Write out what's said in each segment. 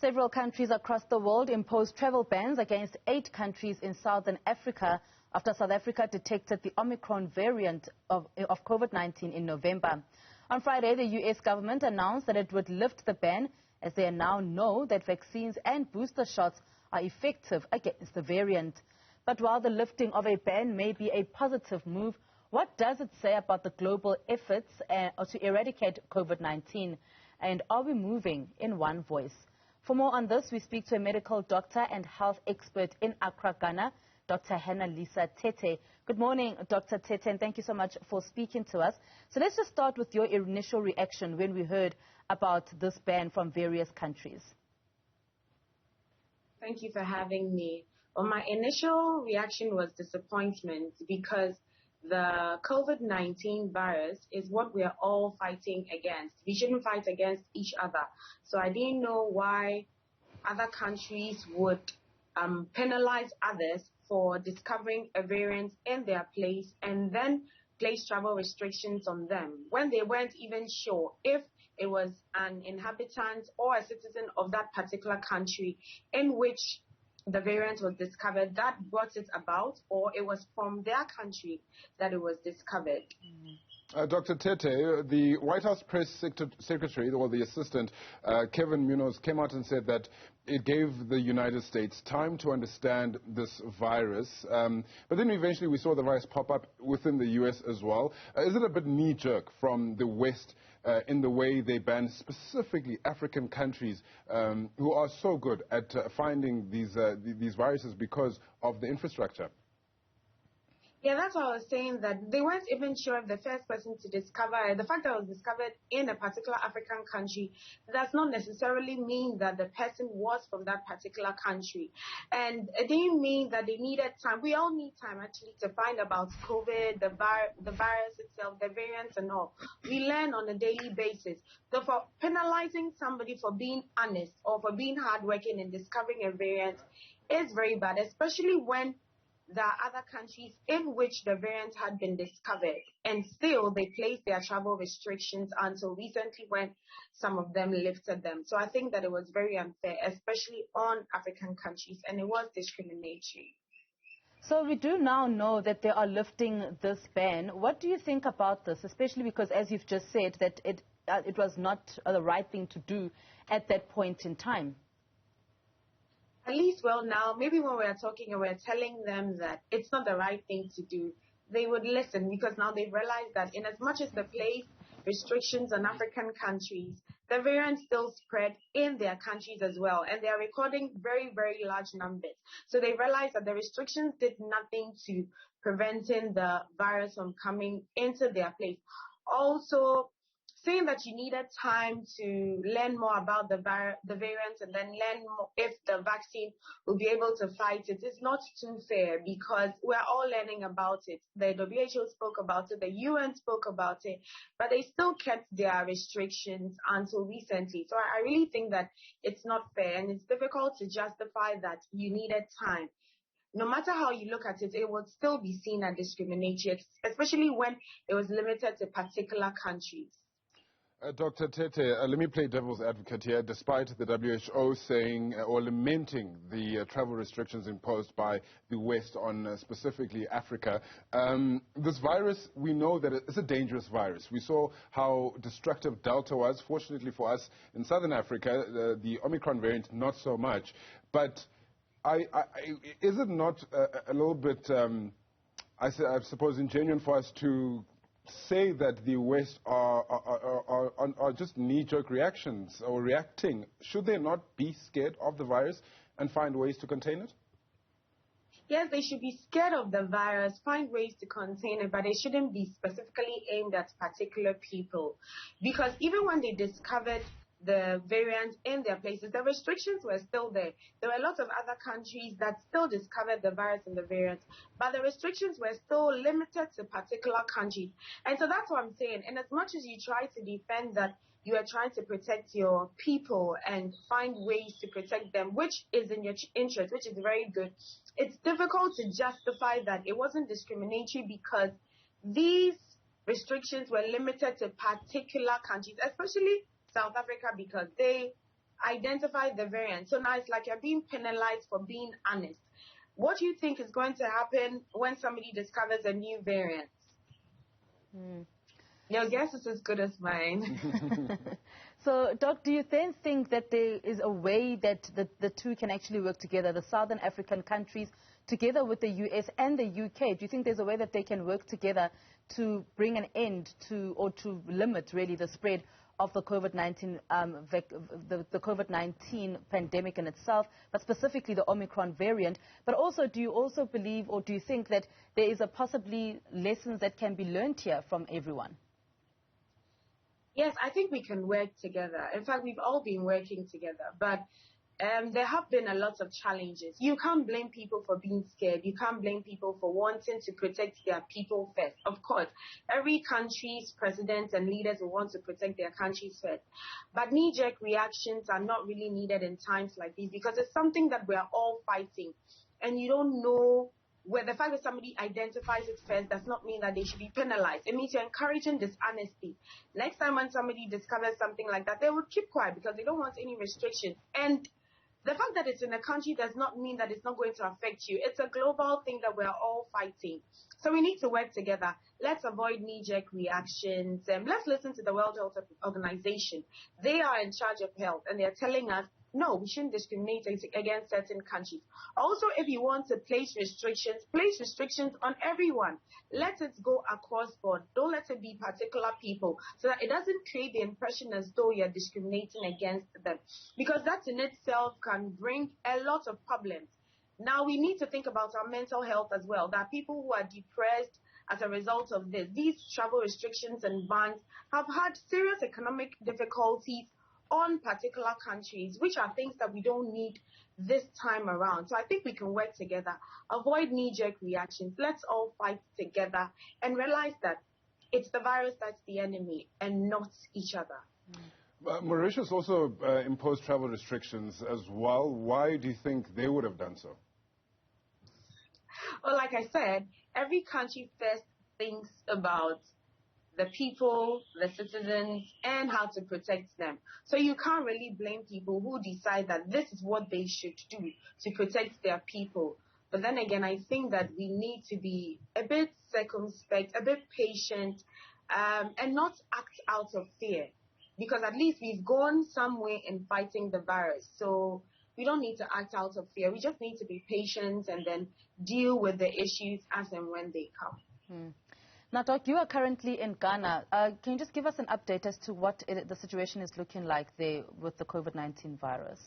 Several countries across the world imposed travel bans against 8 countries in southern Africa after South Africa detected the Omicron variant of COVID-19 in November. On Friday, the U.S. government announced that it would lift the ban as they now know that vaccines and booster shots are effective against the variant. But while the lifting of a ban may be a positive move, what does it say about the global efforts to eradicate COVID-19? And are we moving in one voice? For more on this, we speak to a medical doctor and health expert in Accra, Ghana, Dr. Hanna-Lisa Tetteh. Good morning, Dr. Tetteh, and thank you so much for speaking to us. So let's just start with your initial reaction when we heard about this ban from various countries. Thank you for having me. Well, my initial reaction was disappointment because the COVID-19 virus is what we are all fighting against. We shouldn't fight against each other. So I didn't know why other countries would penalize others for discovering a variant in their place and then place travel restrictions on them when they weren't even sure if it was an inhabitant or a citizen of that particular country in which the variant was discovered that brought it about, or it was from their country that it was discovered. Dr. Tetteh, the White House press secretary, or the assistant, Kevin Munoz, came out and said that it gave the United States time to understand this virus. But then eventually we saw the virus pop up within the U.S. as well. Is it a bit knee-jerk from the West in the way they ban specifically African countries who are so good at finding these viruses because of the infrastructure? Yeah, that's what I was saying, that they weren't even sure if the first person to discover it, the fact that it was discovered in a particular African country, does not necessarily mean that the person was from that particular country. And it didn't mean that they needed time. We all need time, actually, to find about COVID, the virus itself, the variants and all. We learn on a daily basis. So for penalizing somebody for being honest or for being hardworking in discovering a variant is very bad, especially when there are other countries in which the variant had been discovered, and still they placed their travel restrictions until recently when some of them lifted them. So I think that it was very unfair, especially on African countries, and it was discriminatory. So we do now know that they are lifting this ban. What do you think about this, especially because, as you've just said, that it was not the right thing to do at that point in time? At least, well, now, maybe when we're talking and we're telling them that it's not the right thing to do, they would listen, because now they've realized that in as much as they place restrictions on African countries, the variant still spread in their countries as well, and they are recording very, very large numbers. So they realized that the restrictions did nothing to preventing the virus from coming into their place. Also, saying that you needed time to learn more about the variants and then learn more if the vaccine will be able to fight it is not too fair, because we're all learning about it. The WHO spoke about it, the UN spoke about it, but they still kept their restrictions until recently. So I really think that it's not fair, and it's difficult to justify that you needed time. No matter how you look at it, it would still be seen as discriminatory, especially when it was limited to particular countries. Dr. Tetteh, let me play devil's advocate here. Despite the WHO saying or lamenting the travel restrictions imposed by the West on specifically Africa, this virus, we know that it's a dangerous virus. We saw how destructive Delta was. Fortunately for us in southern Africa, the Omicron variant, not so much. But is it not a little bit, I suppose, ingenuine for us to say that the West are just knee-jerk reactions or reacting? Should they not be scared of the virus and find ways to contain it? Yes, they should be scared of the virus, find ways to contain it, but it shouldn't be specifically aimed at particular people. Because even when they discovered the variant in their places, the restrictions were still there. There were a lot of other countries that still discovered the virus and the variant, but the restrictions were still limited to particular countries. And so that's what I'm saying. And as much as you try to defend that you are trying to protect your people and find ways to protect them, which is in your interest, which is very good, it's difficult to justify that it wasn't discriminatory because these restrictions were limited to particular countries, especially South Africa, because they identified the variant. So now it's like you're being penalized for being honest. What do you think is going to happen when somebody discovers a new variant? Your guess is as good as mine. So, Doc, do you then think that there is a way that the two can actually work together, the Southern African countries together with the US and the UK? Do you think there's a way that they can work together to bring an end to, or to limit really the spread of the COVID-19 the COVID-19 pandemic in itself, but specifically the Omicron variant? But also, do you also believe, or do you think that there is a possibly lessons that can be learned here from everyone? Yes, I think we can work together. In fact, we've all been working together, but there have been a lot of challenges. You can't blame people for being scared. You can't blame people for wanting to protect their people first. Of course, every country's presidents and leaders will want to protect their countries first. But knee-jerk reactions are not really needed in times like these, because it's something that we are all fighting. And you don't know where the fact that somebody identifies it first does not mean that they should be penalized. It means you're encouraging dishonesty. Next time when somebody discovers something like that, they will keep quiet because they don't want any restriction. And the fact that it's in a country does not mean that it's not going to affect you. It's a global thing that we're all fighting. So we need to work together. Let's avoid knee-jerk reactions. Let's listen to the World Health Organization. They are in charge of health, and they're telling us, no, we shouldn't discriminate against certain countries. Also, if you want to place restrictions on everyone. Let it go across board. Don't let it be particular people, so that it doesn't create the impression as though you're discriminating against them. Because that in itself can bring a lot of problems. Now, we need to think about our mental health as well. There are people who are depressed as a result of this. These travel restrictions and bans have had serious economic difficulties on particular countries, which are things that we don't need this time around. So I think we can work together, avoid knee-jerk reactions. Let's all fight together and realize that it's the virus that's the enemy and not each other. Mauritius also imposed travel restrictions as well. Why do you think they would have done so? Well, like I said, every country first thinks about the people, the citizens, and how to protect them. So you can't really blame people who decide that this is what they should do to protect their people. But then again, I think that we need to be a bit circumspect, a bit patient, and not act out of fear. Because at least we've gone some way in fighting the virus. So we don't need to act out of fear. We just need to be patient and then deal with the issues as and when they come. Now, Doc, you are currently in Ghana. Can you just give us an update as to what the situation is looking like there with the COVID-19 virus?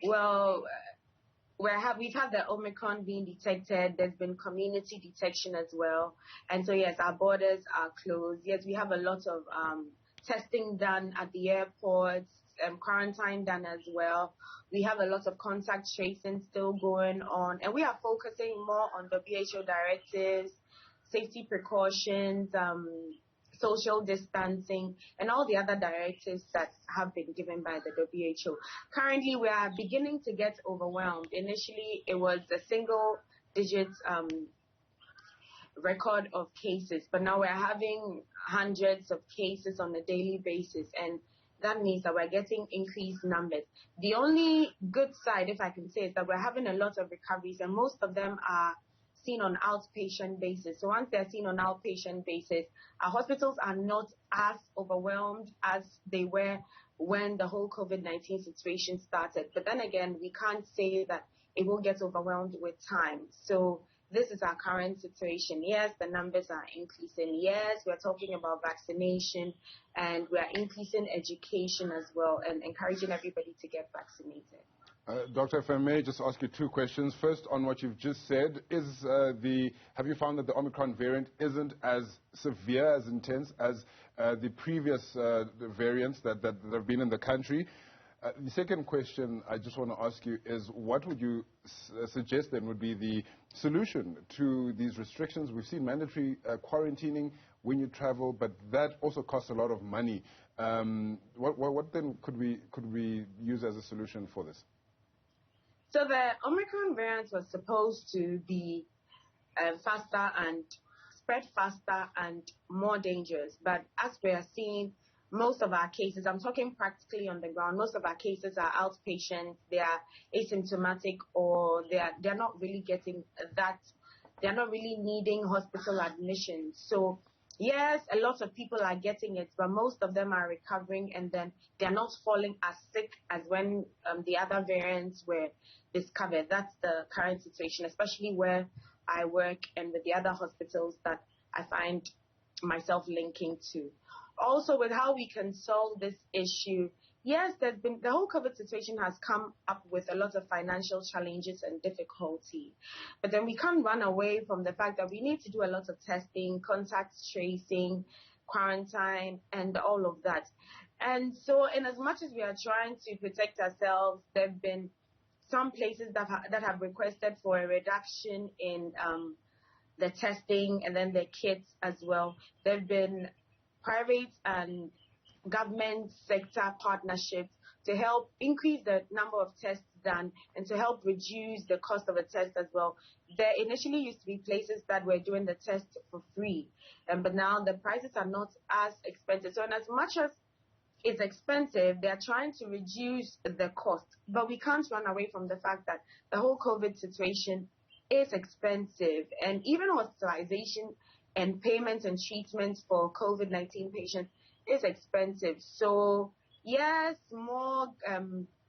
Well, we've had the Omicron being detected. There's been community detection as well. And so, yes, our borders are closed. Yes, we have a lot of testing done at the airports, quarantine done as well. We have a lot of contact tracing still going on. And we are focusing more on WHO directives, safety precautions, social distancing, and all the other directives that have been given by the WHO. Currently, we are beginning to get overwhelmed. Initially, it was a single-digit record of cases, but now we're having hundreds of cases on a daily basis, and that means that we're getting increased numbers. The only good side, if I can say, is that we're having a lot of recoveries, and most of them are seen on outpatient basis. So once they're seen on outpatient basis, our hospitals are not as overwhelmed as they were when the whole COVID-19 situation started. But then again, we can't say that it will get overwhelmed with time. So this is our current situation. Yes, the numbers are increasing. Yes, we're talking about vaccination, and we're increasing education as well and encouraging everybody to get vaccinated. Doctor, if I may just ask you two questions. First, on what you've just said, have you found that the Omicron variant isn't as severe, as intense as the previous variants that have been in the country? The second question I just want to ask you is, what would you suggest then would be the solution to these restrictions? We've seen mandatory quarantining when you travel, but that also costs a lot of money. What then could we use as a solution for this? So the Omicron variant was supposed to be faster and spread faster and more dangerous. But as we are seeing, most of our cases, I'm talking practically on the ground, most of our cases are outpatients, they are asymptomatic, or they're not really getting that, they're not really needing hospital admission. So yes, a lot of people are getting it, but most of them are recovering, and then they're not falling as sick as when the other variants were discovered. That's the current situation, especially where I work and with the other hospitals that I find myself linking to. Also, with how we can solve this issue, yes, the whole COVID situation has come up with a lot of financial challenges and difficulty. But then we can't run away from the fact that we need to do a lot of testing, contact tracing, quarantine, and all of that. And so in as much as we are trying to protect ourselves, there have been some places that have requested for a reduction in the testing and then the kits as well. There have been private and government sector partnerships to help increase the number of tests done and to help reduce the cost of a test as well. There initially used to be places that were doing the test for free, but now the prices are not as expensive. So in as much as it's expensive, they are trying to reduce the cost. But we can't run away from the fact that the whole COVID situation is expensive, and even hospitalization and payments and treatments for COVID-19 patients is expensive. So yes, more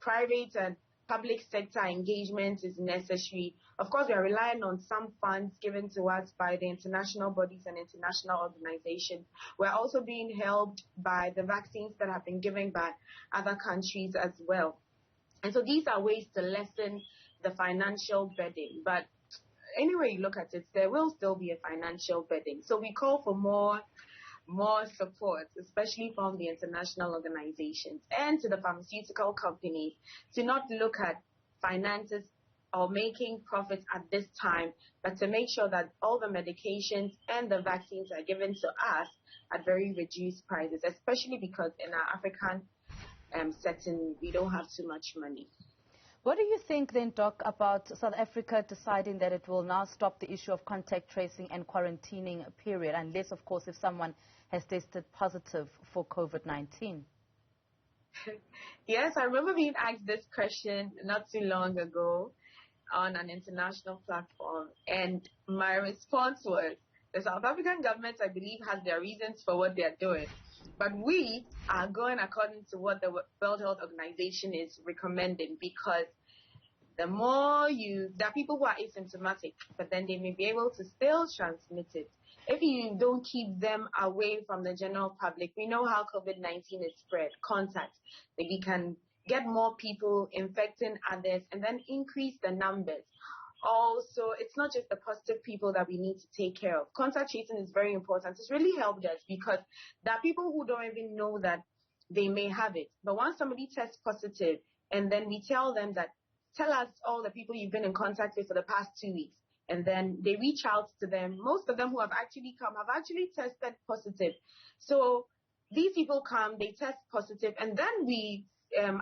private and public sector engagement is necessary. Of course, we are relying on some funds given to us by the international bodies and international organizations. We're also being helped by the vaccines that have been given by other countries as well. And so these are ways to lessen the financial burden. But anyway you look at it, there will still be a financial burden. So we call for more support, especially from the international organizations and to the pharmaceutical companies, to not look at finances or making profits at this time, but to make sure that all the medications and the vaccines are given to us at very reduced prices, especially because in our African setting, we don't have too much money. What do you think then, Doc, about South Africa deciding that it will now stop the issue of contact tracing and quarantining period, unless, of course, if someone has tested positive for COVID-19? Yes, I remember being asked this question not too long ago on an international platform, and my response was, the South African government, I believe, has their reasons for what they're doing. But we are going according to what the World Health Organization is recommending, because the more there are people who are asymptomatic, but then they may be able to still transmit it. If you don't keep them away from the general public, we know how COVID-19 is spread, contact. We can get more people infecting others and then increase the numbers. Also, it's not just the positive people that we need to take care of. Contact tracing is very important. It's really helped us because there are people who don't even know that they may have it. But once somebody tests positive and then we tell them that, tell us all the people you've been in contact with for the past 2 weeks, and then they reach out to them. Most of them who have actually come have actually tested positive. So these people come, they test positive, and then we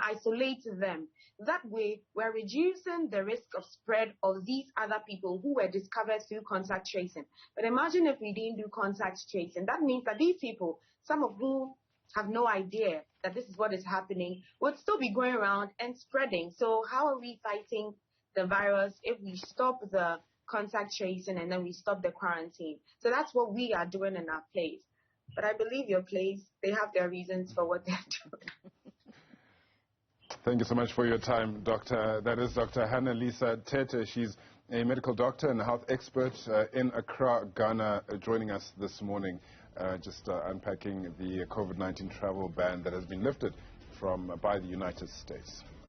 isolate them. That way, we're reducing the risk of spread of these other people who were discovered through contact tracing. But imagine if we didn't do contact tracing. That means that these people, some of whom have no idea that this is what is happening, would still be going around and spreading. So how are we fighting the virus if we stop the contact tracing and then we stop the quarantine? So that's what we are doing in our place. But I believe your place, they have their reasons for what they're doing. Thank you so much for your time, Doctor. That is Dr. Hanna-Lisa Tetteh. She's a medical doctor and a health expert in Accra, Ghana, joining us this morning, just unpacking the COVID-19 travel ban that has been lifted by the United States.